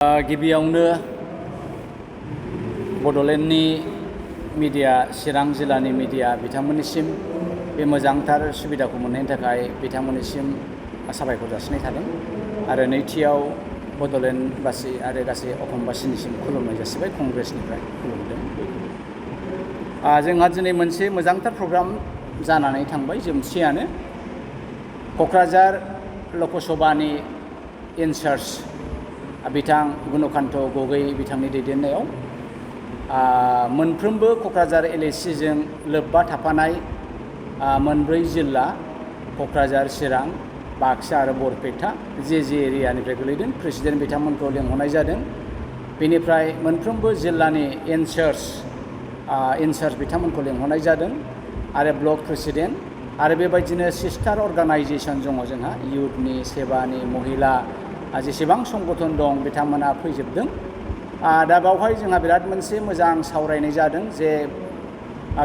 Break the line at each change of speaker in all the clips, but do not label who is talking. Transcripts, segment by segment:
गिबियावनो बड'लेण्डनि मिडिया चिरां जिल्लानि मिडिया बिथांमोननिसिम बे मोजांथार सुबिदाखौ मोननायनि थाखाय बिथांमोननिसिम साबायखर जासिनाय थादों आरो नैथियाव बड'लेण्डबासि आरो गासै असमबासिनिसिम खुलुमनाय जासिबाय कंग्रेसनिफ्राय खुलुमदों। जोंहा दिनै मोनसे मोजांथार प्रग्राम जानानै थांबाय जोबसेयानो क'क्राझार लकसभानि इनचार्ज बिथां गुणकान्त गगৈ बिथांनि दैदेननायाव मोनफ्रोमबो क'क्राझार एलएसिजों लोब्बा थाफानाय मोनब्रै जिल्ला क'क्राझार चिरां बाक्सा आरो बरपेटा जे एरियानिफ्राय गोलैदों प्रेसिडेन्ट बिथांमोनखौ लेंहरनाय जादों। बेनिफ्राय मोनफ्रोमबो जिल्लानि इनचार्ज बिथांमोनखौ लेंहरनाय जादों आरो ब्लक प्रेसिडेन्ट आरो बेबायदिनो सिस्टार अर्गानाइजेसन दङ जोंहा इयुथनि सेबानि महिला जेसेबां संगठन दं बिथांमोना फैजोबदों। दा बावहाय जोंहा बिराद मोनसे मोजां सावरायनाय जादों जे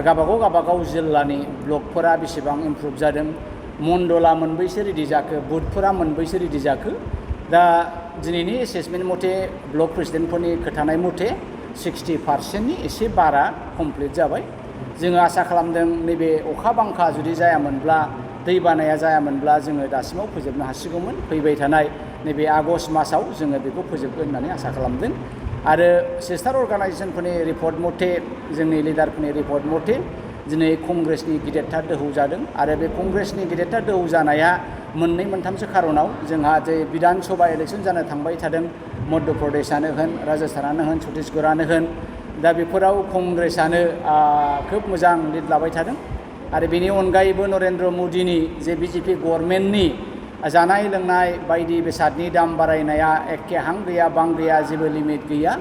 गाबागाव जिल्लानि ब्लकफोरा बेसेबां इमप्रुभ जादों, मण्डला मोनबैसो रेडि जाखो, बुथफोरा मोनबैसो रेडि जाखो। दा दिनैनि एसेसमेन्ट मथे ब्लक प्रेसिडेन्टफोरनि खोथानाय मथे 60%नि एसे बारा कमप्लिट जाबाय। जोङो आसा खालामदों नैबे अखा बांखा जुदि जायामोनब्ला दै बानाया जायामोनब्ला जोङो दासिमाव फोजोबनो हासिगौमोन। फैबाय थानाय नैबे आगष्ट मासाव जोङो बेखौ फोजोबगोन होननानै आसा खालामदों। आरो सिस्टार अर्गानाइजेसनफोरनि रिपर्ट मथे जोंनि लिडारफोरनि रिपर्ट मथे दिनै कंग्रेसनि गिदिरथार दोहौ जादों आरो बे कंग्रेसनि गिदिरथार दोहौ जानाया मोननै मोनथामसो खारनाव जोंहा जे बिधान सभा इलेक्सन जानो थांबाय थादों मध्य प्रदेशआनो होन राजस्थानानो होन छत्तीसगढ़आनो होन, दा बेफोराव कंग्रेसआनो खोब मोजां लिड लाबाय थादों। आरो बेनि अनगायैबो नरेन्द्र मदिनि जे बिजेपि गभर्नमेन्टनि जानाय लोंनाय बायदि बेसादनि दाम बारायनाया एखे हां गैया बां गैया जेबो लिमिट गैया।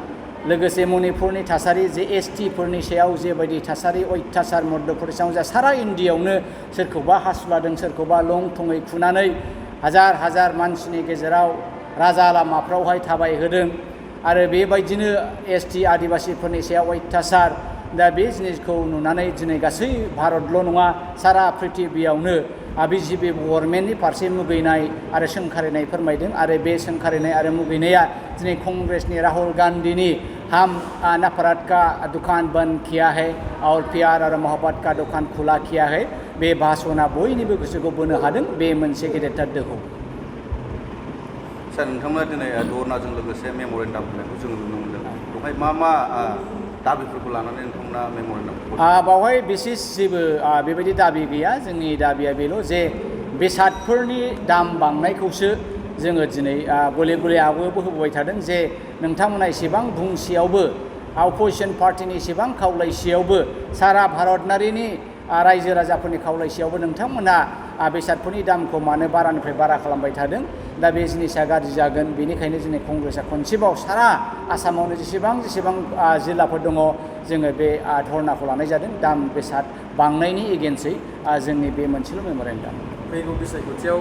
लोगोसे मणिपुरनि थासारि जे एसटिफोरनि सायाव जेबायदि थासारि अयथासार मध्य प्रदेशआव जा सारा इण्डियायावनो सोरखौबा हासुलादों सोरखौबा लं थङै खुनानै हाजार मानसिनि गेजेराव राजा लामाफ्रावहाय थाबायहोदों आरो बेबायदिनो एसटि आदिबासिफोरनि सायाव अयथासार। दा बे जिनिसखौ नुनानै दिनै गासै भारतल' नङा सारा प्रिथिबियावनो बिजेपि गभर्नमेन्टनि फारसे मुगैनाय आरो सोंखारिनाय फोरमायदों आरो बे सोंखारिनाय आरो मुगैनाया दिनै कंग्रेसनि राहुल गान्धीनि हम नफरत का दुकान बंद किया है और प्यार और मोहब्बत का दुकान खुला किया है बे भाषणा बयनिबो गोसोखौ बोनो हादों। बे मोनसे गेदेरथार दोहौ।
सार नोंथांमोना दिनै धरनाजों लोगोसे मेम'रेन्डाम होनायखौ जों नुनो मोनदों। बेवहाय मा दाबिफोरखौ लानानै नोंथांमोना मेम'रेन्डाम
बावहाय बिसेस जेबो बेबायदि दाबि गैया। जोंनि दाबिया बेल' जे बेसादफोरनि दाम बांनायखौसो जोङो दिनै गले गले आवबो होबोबाय थादों जे नोंथांमोना एसेबां बुंसेयावबो अपोजिसन पार्टिनि एसेबां खावलायसेयावबो सारा भारतनारिनि रायजो राजाफोरनि खावलायसेयावबो नोंथांमोना बेसादफोरनि दामखौ मानो बारानिफ्राय बारा खालामबाय थादों। दा बे जिनिसा गाज्रि जागोन। बेनिखायनो जोंनि कंग्रेसआ खनसेबाव सारा आसामावनो जेसेबां जिल्लाफोर दङ जोङो बे धरनाखौ लानाय जादों दाम बेसाद बांनायनि एगेन्स्टै जोंनि बे मोनसेल' मेम'रेन्डाम।
फैगौ बिसायख'थियाव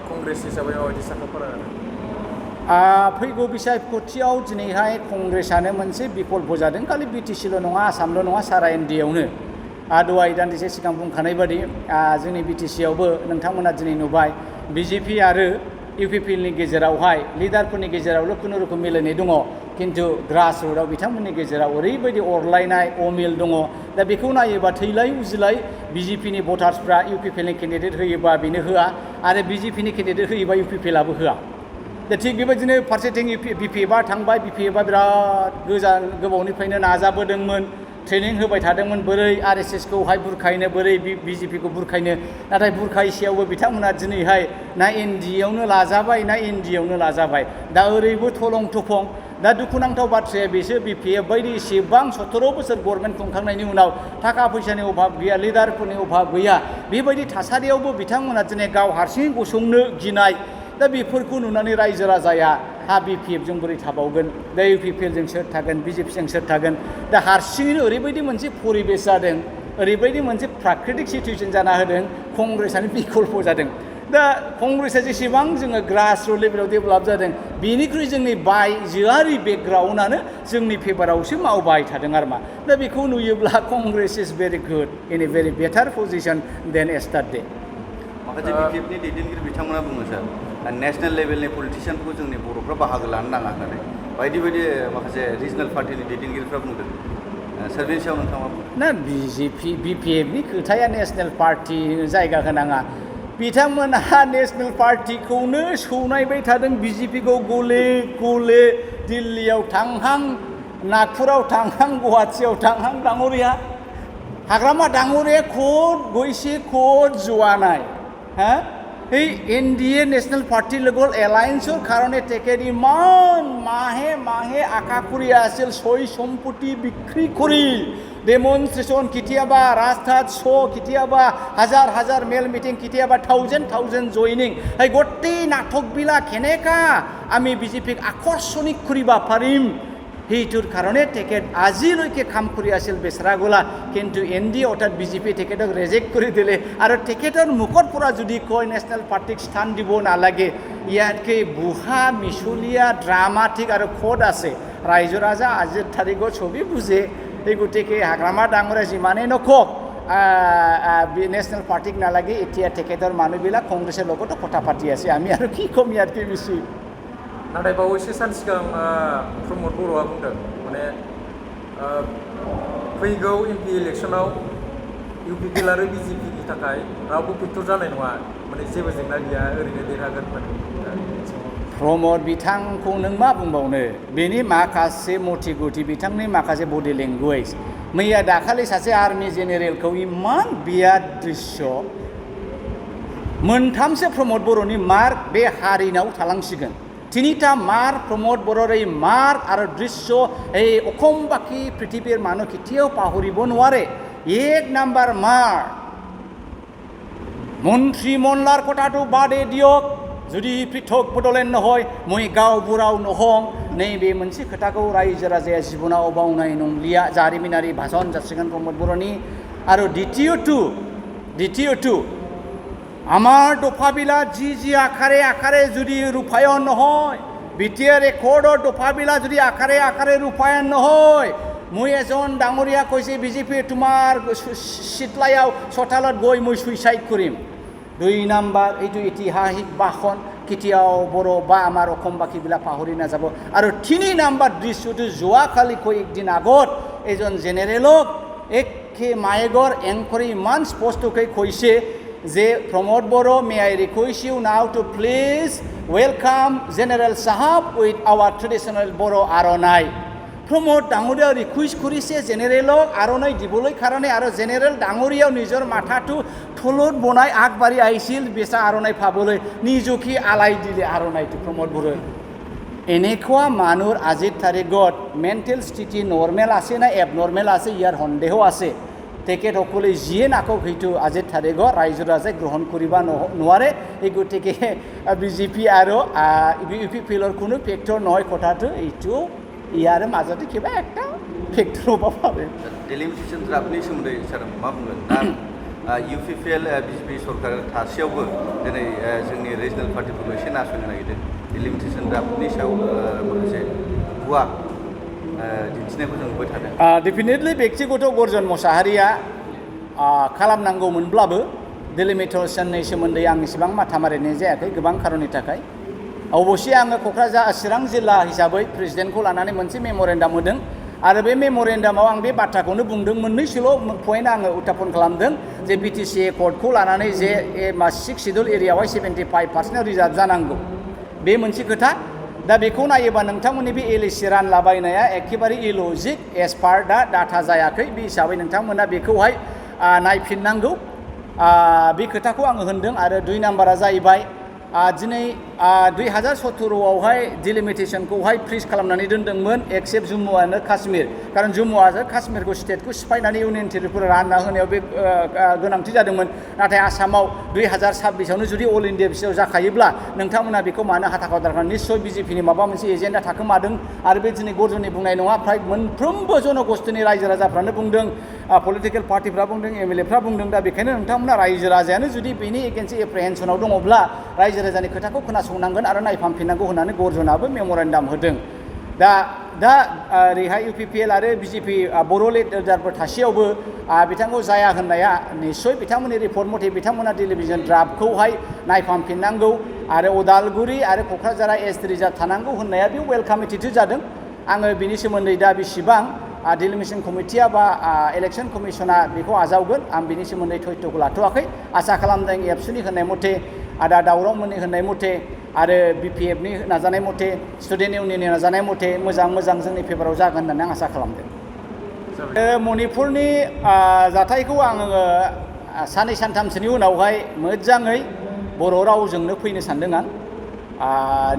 कंग्रेस हिसाबै माबायदि साखाफारा
फैगौ बिसायख'थियाव दिनैहाय कंग्रेसआनो मोनसे बिकल्प जादों। खालि बिटिसिल' नङा आसामल' नङा सारा इण्डियायावनो। दहाय दान्दिसे सिगां बुंखानाय बादि जोंनि बिटिसियावबो नोंथांमोना दिनै नुबाय बिजेपि आरो इउपिपिएलनि गेजेरावहाय लिडारफोरनि गेजेरावल' खुनुरुखुम मिलायनाय दङ, खिन्थु ग्रास रुटआव बिथांमोननि गेजेराव ओरैबायदि अरलायनाय अमिल दङ। दा बेखौ नायोबा थैलाय उजिलाय बिजेपिनि भटार्सफ्रा इउपिपिएलनि केन्डिडेट होयोबा बेनो होआ आरो बिजेपिनि केन्डिडेट होयोबा इउपिपिएलआबो होआ। दा थिग बेबायदिनो फारसेथिं बिपिएफआ थांबाय। बिपिएफआ बिराद गोबावनिफ्रायनो नाजाबोदोंमोन, ट्रेनिं होबाय थादोंमोन बोरै आरएसएसखौहाय बुरखायनो बोरै बिजेपिखौ बुरखायनो। नाथाय बुरखायसेयावबो बिथांमोना दिनैहाय ना एनडिएआवनो लाजाबाय दा ओरैबो थलं थफं। दा दुखुनांथाव बाथ्राया बेसो बिपिएफ बायदि एसेबां 17 बोसोर गभर्नमेन्ट खुंखांनायनि उनाव थाखा फैसानि अभाब गैया लिडारफोरनि अभाब गैया बेबायदि थासारियावबो बिथांमोना दिनै गाव हारसिं गसंनो गिनाय। दा बेफोरखौ नुनानै रायजो राजाया बिपिएफजों बोरै थाबावगोन, दा इउपिपिएलजों सोर थागोन, बिजेपिजों सोर थागोन। दा हारसिङैनो ओरैबायदि मोनसे परिबेस जादों, ओरैबायदि मोनसे प्राकृतिक सिटुवेसन जाना होदों, कंग्रेसआनो बिकल्प जादों। दा कंग्रेसआ जेसेबां जोङो ग्रास रुट लेभेलाव डेभेलप जादों बेनिख्रुइ जोंनि बायजोआरि बेकग्राउन्डआनो जोंनि फेभारावसो मावबाय थादों आरो मा। दा बेखौ नुयोब्ला Congress is very good in a very better position than yesterday.
माखासे बिजेपिनि दैदेनगिरि बिथांमोना बुङो सार नेशनेल लेभेलनि पलिटिशियानफोरखौ जोंनि बर'फ्रा बाहागो लानो नाङा होननानै बायदि बायदि माखासे रिजनेल पार्टिनि दैदेनगिरिफ्रा बुंदों सोरबिनि सायाव नोंथाङा
ना बिजेपि बिपिएफनि खोथाया नेसनेल पार्टि जायगा होनाङा बिथांमोनहा नेसनेल पार्टिखौनो सौनायबाय थादों बिजेपिखौ गले गले दिल्लीयाव थांहां नागपुराव थांहां गुवाहाटियाव थांहां डाङरिया हाग्रामा डाङरिया खद गयसे खद জোৱানাই হ্যাঁ এই এনডিএ ন্যাশনাল পার্টি লগত এলায়েন্সৰ কাৰণে তেখেত ইমান মাহে মাহে আশা কৰি আছিল সৈ সম্পত্তি বিক্ৰী কৰি ডেমনষ্ট্ৰেশ্যন কেতিয়াবা ৰাস্তাত শ্ব' কেতিয়াবা হাজাৰ হাজাৰ মেল মিটিং কেতিয়াবা থাউজেণ্ড জইনিং এই গোটেই নাটকবিলাক কেনেকা আমি বিজেপিক আকৰ্ষণিক কৰিব পাৰিম সেইটোৰ কাৰণে তেখেত আজিলৈকে কাম কৰি আছিল বেচৰাগোলা কিন্তু এনডিএ অৰ্থাৎ বিজেপি তেখেতক ৰেজেক্ট কৰি দিলে আৰু তেখেতৰ মুখৰ পৰা যদি কয় নেশ্যনেল পাৰ্টিক স্থান দিব নালাগে ইয়াতকৈ বুঢ়া মিছলীয়া ড্ৰামাটিক আৰু খোদ আছে ৰাইজ ৰাজা আজিৰ তাৰিখত ছবি বুজে এই গতিকে হাগ্ৰামা ডাঙৰীয়া যিমানেই নকওক নেশ্যনেল পাৰ্টিক নালাগে এতিয়া তেখেতৰ মানুহবিলাক কংগ্ৰেছৰ লগতো কথা পাতি আছে আমি আৰু কি ক'ম ইয়াতকৈ বেছি
नाथाय बावैसो सान सिगां प्रमद बर'आ बुंदों माने फैगौ एमपि इलेक्सनाव इउपिपिएल आरो बिजेपिनि थाखाय रावबो भिक्टर जानाय नङा माने जेबो जेंना गैया ओरैनो देरहागोन माने
प्रमद बिथांखौ नों मा बुंबावनो बेनि माखासे मथि गथि बिथांनि माखासे बडि लेंगुवेज मैया दाखालि सासे आर्मि जेनेरेलखौ इमान बिराद दृश्य मोनथामसो प्रमद बर'नि मार्क बे हारिनाव थालांसिगोन তিনিটা মাৰ প্ৰমোদ বৰৰ এই মাৰ আৰু দৃশ্য এই অসমবাসী পৃথিৱীৰ মানুহ কেতিয়াও পাহৰিব নোৱাৰে এক নাম্বাৰ মাৰ মন্ত্ৰীমণ্ডলৰ কথাটো বাদে দিয়ক যদি পৃথক বদলেন নহয় মই গাঁওবুঢ়াও নহওঁ नैबे मोनसे खोथाखौ रायजो राजाया जिबनाव बावनाय नंलिया जारिमिनारि भाषण जासिगोन प्रमोद बर'नि आरो দ্বিতীয়টো আমার দফাবিলা যি আকারে আকারে যদি রূপায়ণ নহয় বিটিআর রেকর্ডর দফাবিলা যদি আকারে আকারে রূপায়ণ নহয় মই এজন ডাঙৰীয়া কৈছে বিজেপি তোমাৰ চিতলায়াও চোতালত গৈ মই সুইচাইড কৰিম 2 নাম্বাৰ এইটো ঐতিহাসিক ভাষণ কেতিয়াও বড় বা আমাৰ অসমবাসীবিলাক পাহৰি নাযাব আৰু 3 নাম্বাৰ দৃশ্যটো যোৱাকালি কৈ একদিন আগত এজন জেনেৰেলক একে মায়েগৰ এংকৰি ইমান স্পষ্টকৈ কৈছে যে প্রমোদ বড়ো may I request you now to please welcome General Sahab with our traditional Boro আৰণাই Pramod ডাঙৰীয়া ৰিকুৱেষ্ট কৰিছে জেনেৰেলক আৰণাই দিবলৈ কাৰণে আৰু জেনেৰেল ডাঙৰীয়াও নিজৰ মাথাটো থলত বনাই আগবাঢ়ি আহিছিল বেচা আৰণাই পাবলৈ নিজকে আলাই দিলে আৰণাইটো প্ৰমোদ বড়োই এনেকুৱা মানুহৰ আজিৰ তাৰিখত মেণ্টেল স্থিতি নৰ্মেল আছে না এবনৰ্মেল আছে ইয়াৰ সন্দেহ আছে তেখেতসকলে যিয়ে নাকক সেইটো আজিৰ তাৰিখত ৰাইজ ৰাজাই গ্ৰহণ কৰিব নোৱাৰে এই গতিকে বিজেপি আৰু ইউপিপিএলৰ কোনো ফেক্টৰ নহয় কথাটো এইটো ইয়াৰ মাজতে কিবা একটা ফেক্টৰ হ'ব পাৰে
डेलिमिटेसन ड्राफ्टनि सोमोन्दै सार मा बुंगोन दा इउपिपिएल बिजेपि सरकार थासेयावबो दिनै जोंनि रिजनेल पार्टिफोरखौ एसे नासयनो नागिरदों डेलिमिटेसन ड्राफ्टनि सायाव माखासे भुवा दिन्थिनायखौ जों नुबाय थादों
डेफिनेटलि व्यक्तिगत गरजन मोसाहारिया खालामनांगौमोनब्लाबो डेलिमिटेसननि सोमोन्दै आं इसेबां माथा मारिनाय जायाखै गोबां खारननि थाखाय अबसे आङो क'क्राझार चिरां जिल्ला हिसाबै प्रेसिडेन्टखौ लानानै मोनसे मेम'रेन्डाम होदों आरो बे मेम'रेन्डामाव आं बे बाथ्राखौनो बुंदों मोननैसोल' पइन्ट आङो उत्थापन खालामदों जे बिटिसि एकर्डखौ लानानै जे 6 शिड्युल एरियायावहाय 75% रिजार्भ जानांगौ बे मोनसे खोथा दा बेखौ नायोबा नोंथांमोननि बे एलएसि रानलाबायनाया एखेबारे इलजिक एज पार दा डाटा जायाखै बे हिसाबै नोंथांमोना बेखौहाय नायफिननांगौ बे खोथाखौ आङो होनदों आरो 2 नाम्बारा जाहैबाय दिनै 2017आवहाय डिलिमिटेसनखौहाय फ्रिज खालामनानै दोनदोंमोन एक्सेप्ट जम्मु आरो काश्मीर कारण जम्मु आरो काश्मीरखौ स्टेटखौ सिफायनानै इउनियन टेरिटरि रानना होनायाव बे गोनांथि जादोंमन नाथाय आसामाव 2026आवनो जुदि अल इन्डिया बिसायाव जाखायोब्ला नोंथांमोना बेखौ मानो हाथाखौ दरखार निश्चय बिजेपिनि माबा मोनसे एजेन्डा थाखोमादों आरो बे दिनै गरजननि बुंनाय नङा फ्राय मोनफ्रोमबो जनगोष्ठीनि रायजो राजाफ्रानो बुंदों पलिटिकेल पार्टिफ्रा बुंदों एमएलएफ्रा बुंदों दा बेखायनो नोंथांमोना रायजो राजायानो जुदि बेनि एगेन्स्ट एप्रिहेन्सनाव दङब्ला रायजो राजानि खोथाखौ खोनासंनांगोन आरो नायफामफिननांगौ होननानै गरजनाबो मेम'रेन्डाम होदों दा ओरैहाय इउपिपिएल आरो बिजेपि बर' लिडारफोर थासेयावबो बिथांखौ जाया होननाया निश्चय बिथांमोननि रिपर्ट मथे बिथांमोना टेलिभिजन ड्राफ्टखौहाय नायफामफिननांगौ आरो उदालगुरि आरो क'क्राझारा एसटि रिजार्भ थानांगौ होननाया बे वेलकाम एटिटिउड जादों। आङो बिनि सोमोन्दै दा बेसेबां डिलिमिटेसन कमिटिया बा इलेक्सन कमिसना बेखौ आजावगोन आं बिनि सोमोन्दै थयथ'खौ लाथ'वाखै। आसा खालामदों एबसुनि होननाय मथे आदा दावरावमोननि होननाय मथे आरो BPFनि नाजानाय मथे स्टुडेन्ट इउनियननि नाजानाय मथे मोजां जोंनि फेभाराव जागोन होननानै आं आसा खालामदों। मणिपुरनि जाथायखौ आङो साननै सानथामसोनि उनावहाय मोजाङै बर' रावजोंनो फैनो सानदों आं।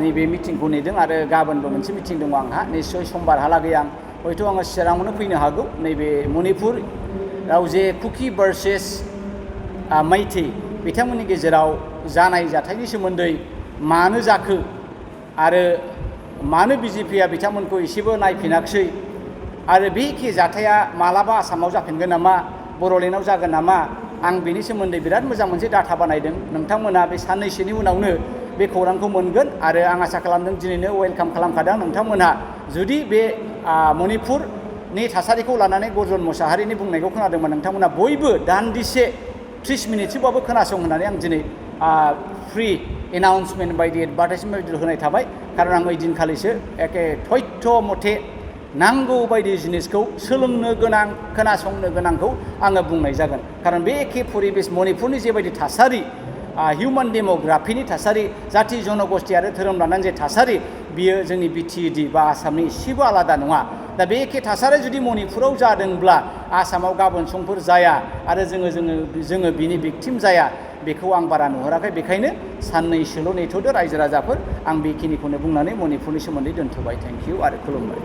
नैबे मिटिंखौ नेदों आरो गाबोनबो मोनसे मिटिं दङ आंहा। निस्सय समबारहालागै आं हयथ' आङो चिराङावनो फैनो हागौ। नैबे मणिपुराव जे कुकि भार्सेस मैथै बिथांमोननि गेजेराव जानाय जाथायनि सोमोन्दै मानो जाखो आरो मानो BJPआ बिथांमोनखौ एसेबो नायफिनाखिसै आरो बे एखे जाथाया मालाबा आसामाव जाफिनगोन नामा, बर'लेण्डआव जागोन नामा, आं बेनि सोमोन्दै बिराद मोजां मोनसे डाटा बानायदों। नोंथांमोना बे साननैसोनि उनावनो बे खौरांखौ मोनगोन आरो आं आसा खालामदों दिनैनो वेलकाम खालामखादों नोंथांमोनहा। जुदि बे मणिपुरनि थासारिखौ लानानै गरजन मोसाहारिनि बुंनायखौ खोनादोंमोन नोंथांमोना बयबो दान्दिसे 30 मिनिटसोबाबो खोनासं होननानै आं दिनै फ्रि एनाउन्समेन्ट बायदि एडभार्टाइजमेन्ट बायदि होनाय थाबाय। खारन आं ओइ दिनखालिसो एखे थयथ' मथे नांगौ बायदि जिनिसखौ सोलोंनो गोनां खोनासंनो गोनांखौ आङो बुंनाय जागोन। खारन बे एखे परिबेस मणिपुरनि जेबायदि थासारि हिउमेन डेम'ग्राफिनि थासारि जाथि जन'गस्थि आरो धोरोम लानानै जे थासारि बियो जोंनि BTED बा आसामनि एसेबो आलादा नङा। दा बे एखे थासारिया जुदि मणिपुराव जादोंब्ला आसामाव गाबोन समफोर जाया आरो जोङो बिनि भिक्टिम जाया बेखौ आं बारा नुहुराखै। बेखायनो साननैसोल' नेथ'दो रायजो राजाफोर। आं बेखिनिखौनो बुंनानै मणिपुरनि सोमोन्दै दोनथ'बाय। थेंक इउ आरो खुलुमबाय।